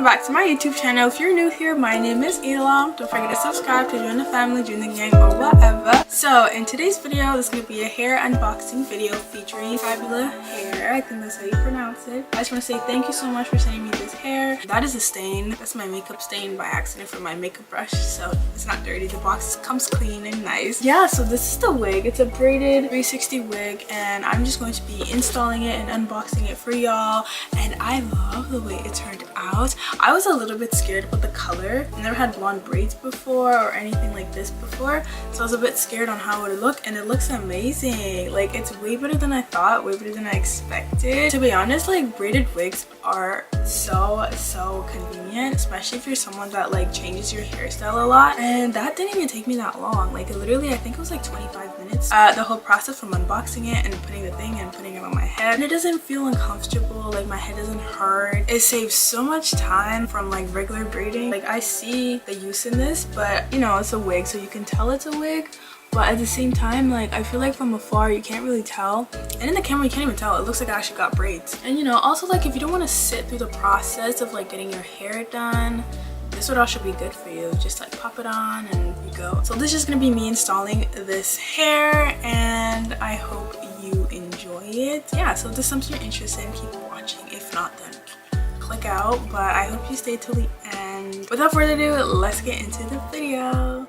welcome back to my YouTube channel. If you're new here, my name is Elam. Don't forget to subscribe to join the family, join the gang, or whatever. So in today's video, this is going to be a hair unboxing video featuring FABÉLLE hair. I think that's how you pronounce it. I just want to say thank you so much for sending me this hair. That is a stain. That's my makeup stain by accident from my makeup brush, so it's not dirty. The box comes clean and nice. Yeah, so this is the wig. It's a braided 360 wig, and I'm just going to be installing it and unboxing it for y'all. And I love the way it turned out. I was a little bit scared about the color. I never had blonde braids before or anything like this before, so I was a bit scared on how it would look, and it looks amazing. Like, it's way better than I thought, way better than I expected. To be honest, like, braided wigs are so convenient, especially if you're someone that like changes your hairstyle a lot, and that didn't even take me that long. Like, literally, I think it was like 25 minutes, the whole process from unboxing it and putting the thing and putting it on my head, and it doesn't feel uncomfortable. Like, my head doesn't hurt. It saves so much time from like regular braiding. Like, I see the use in this, but you know, it's a wig, so you can tell it's a wig, but at the same time, like, I feel like from afar you can't really tell, and in the camera you can't even tell. It looks like I actually got braids. And you know, also, like, if you don't want to sit through the process of like getting your hair done, this would also be good for you. Just like pop it on and you go. So this is just gonna be me installing this hair, and I hope you enjoy it. Yeah, so if this is something you're interested in, keep watching. If not, then click out, but I hope you stay till the end. Without further ado, let's get into the video.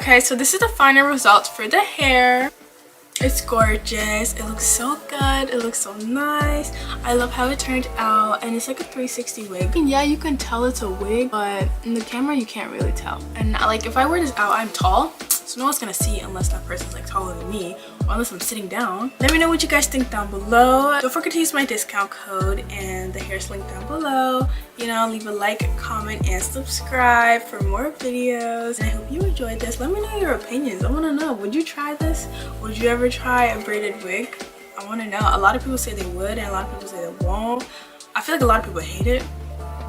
Okay, so this is the final results for the hair. It's gorgeous. It looks so good. It looks so nice. I love how it turned out, and it's like a 360 wig. And yeah, you can tell it's a wig, but in the camera you can't really tell. And like if I wear this out, I'm tall, so no one's gonna see unless that person's like taller than me, or unless I'm sitting down. Let me know what you guys think down below. Don't forget to use my discount code and the hair's link down below. You know, leave a like, comment, and subscribe for more videos. And I hope you enjoyed this. Let me know your opinions. I want to know, would you try this? Would you ever try a braided wig? I want to know. A lot of people say they would, and a lot of people say they won't. I feel like a lot of people hate it,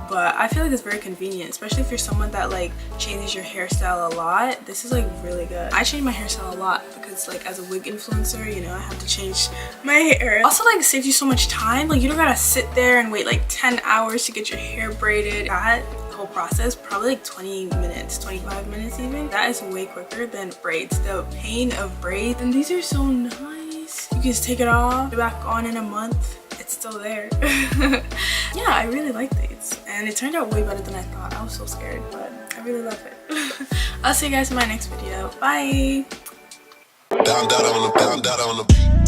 but I feel like it's very convenient, especially if you're someone that like changes your hairstyle a lot. This is like really good. I change my hairstyle a lot because like as a wig influencer, you know, I have to change my hair. Also, like, it saves you so much time. Like, you don't gotta sit there and wait like 10 hours to get your hair braided. That whole process probably like 20 minutes, 25 minutes even. That is way quicker than braids. The pain of braids, and these are so nice. You can just take it off, put it back on in a month. It's still there. Yeah, I really like these, and it turned out way better than I thought. I was so scared, but I really love it. I'll see you guys in my next video. Bye. Down on the